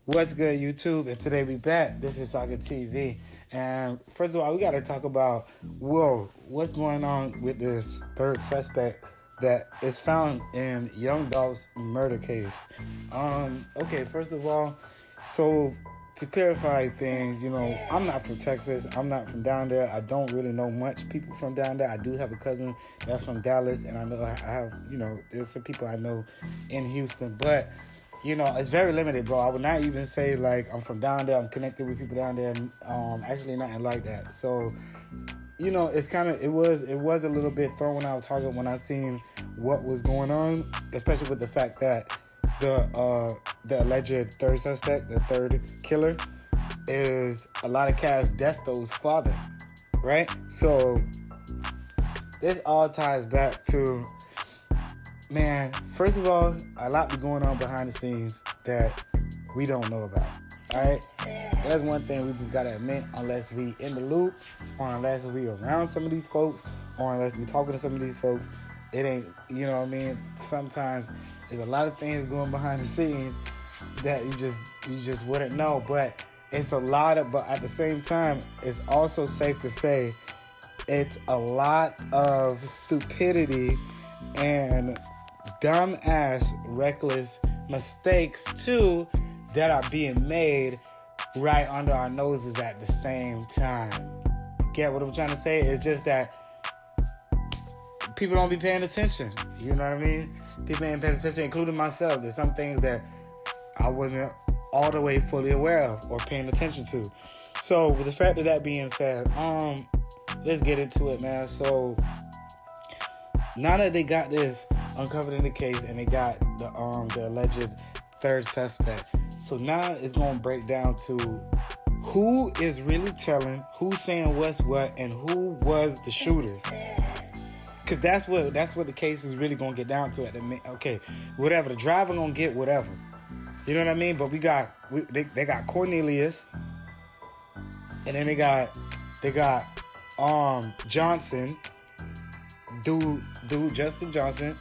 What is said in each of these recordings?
What's good, YouTube? And today we back. This is Lottacash. And first of all, we got to talk about, what's going on with this third suspect that is found in Young Dolph's murder case. Okay, first of all, so to clarify things, I'm not from Texas. I'm not from down there. I don't really know much people from down there. I do have a cousin that's from Dallas, and I know I have, there's some people I know in Houston, but it's very limited, bro. I would not even say like I'm from down there. I'm connected with people down there. Actually, nothing like that. So, it's kind of it was a little bit thrown out target when I seen what was going on, especially with the fact that the alleged third suspect, the third killer, is lottacash Desto's father, right? So this all ties back to, man, first of all, a lot be going on behind the scenes that we don't know about, all right? That's one thing we just got to admit, unless we in the loop, or unless we around some of these folks, or unless we talking to some of these folks, it ain't, sometimes there's a lot of things going behind the scenes that you just wouldn't know, but it's a lot of, but at the same time, it's also safe to say it's a lot of stupidity and dumb-ass, reckless mistakes, too, that are being made right under our noses at the same time. Get what I'm trying to say? It's just that people don't be paying attention. You know what I mean? People ain't paying attention, including myself. There's some things that I wasn't all the way fully aware of or paying attention to. So, with the fact of that being said, let's get into it, man. So, now that they got this uncovered in the case and they got the alleged third suspect, so now it's gonna break down to who is really telling, who's saying what's what, and who was the shooters. Cause that's what the case is really gonna get down to. Okay, whatever, the driver gonna get whatever. You know what I mean? But they got Cornelius, and then they got Johnson. Dude, Justin Johnson,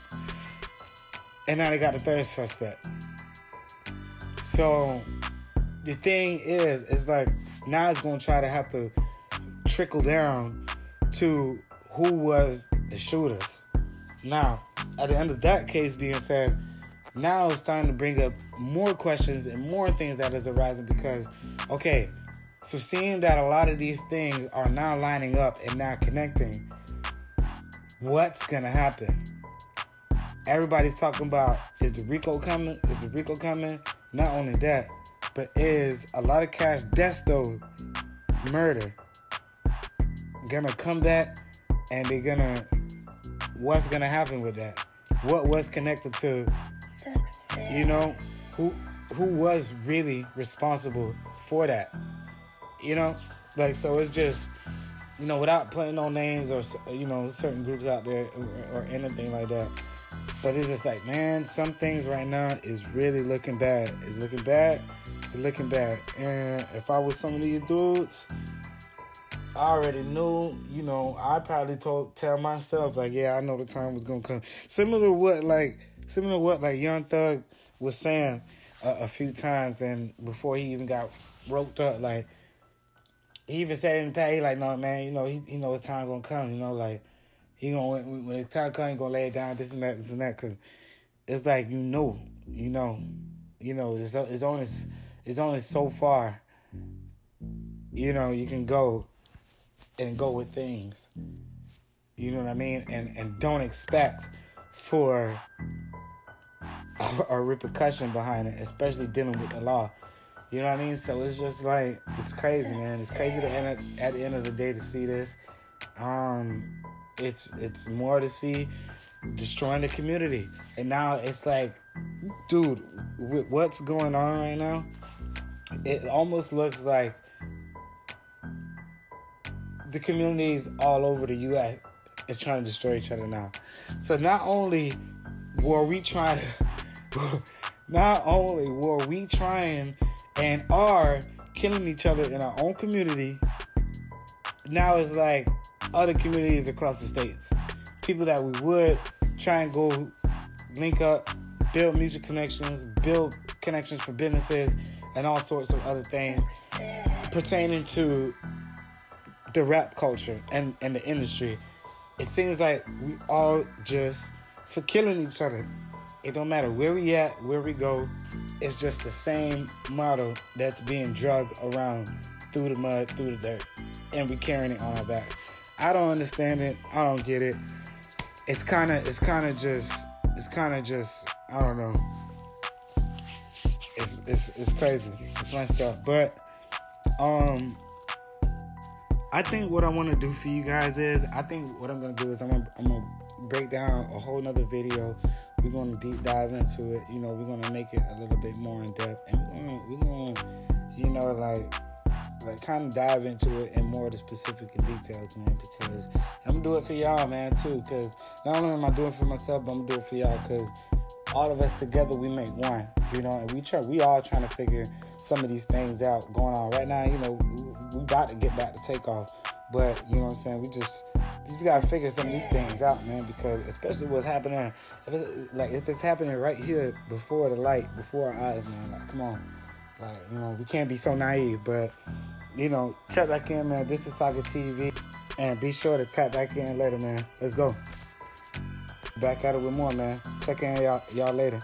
and now they got the third suspect. So the thing is, it's like now it's gonna try to have to trickle down to who was the shooters. Now, at the end of that case being said, now it's starting to bring up more questions and more things that is arising because, okay, so seeing that a lot of these things are now lining up and now connecting, what's gonna happen? Everybody's talking about, is the RICO coming? Is the RICO coming? Not only that, but is a lottacash Desto murder gonna come back? And what's gonna happen with that? What was connected to, who was really responsible for that? So it's just, without putting no names or, certain groups out there or anything like that. But it's just like, man, some things right now is really looking bad. It's looking bad. It's looking bad. And if I was some of these dudes, I already knew, I'd probably tell myself, like, yeah, I know the time was going to come. Similar to what Young Thug was saying a few times, and before he even got roped up, like, he even said in the past, he like, no, man, he know his time going to come, like, he gonna, when his time comes, he going to lay it down, this and that, because it's like, it's only so far, you can go and go with things, you know what I mean, and don't expect for a repercussion behind it, especially dealing with the law, you know what I mean. So it's just like, it's crazy, man. It's crazy at the end of the day to see this. It's more to see destroying the community, and now it's like, dude, with what's going on right now, it almost looks like the communities all over the U.S. is trying to destroy each other now. So not only were we trying and are killing each other in our own community, now it's like other communities across the states. People that we would try and go link up build mutual connections, build connections for businesses, and all sorts of other things pertaining to the rap culture and the industry. It seems like we all just for killing each other. It don't matter where we at, where we go. It's just the same model that's being drugged around through the mud, through the dirt, and we carrying it on our back. I don't understand it. I don't get it. It's kind of just I don't know. It's crazy. It's messed up. But I think what I want to do for you guys is I'm gonna break down a whole nother video. We're gonna deep dive into it. You know, we're gonna make it a little bit more in depth, and we're gonna you know, like kind of dive into it in more of the specific details, man. Because I'm gonna do it for y'all, man, too. Because not only am I doing it for myself, but I'm gonna do it for y'all. Because all of us together, we make one. You know, and we all trying to figure some of these things out going on right now. You know, we about to get back to takeoff, but you know what I'm saying. We just gotta figure some of these things out, man. Because especially what's happening, if it's happening right here before the light, before our eyes, man. Like, come on, like, you know, we can't be so naive. But you know, check back in, man. This is Saga TV, and be sure to tap back in later, man. Let's go. Back at it with more, man. Check in y'all later.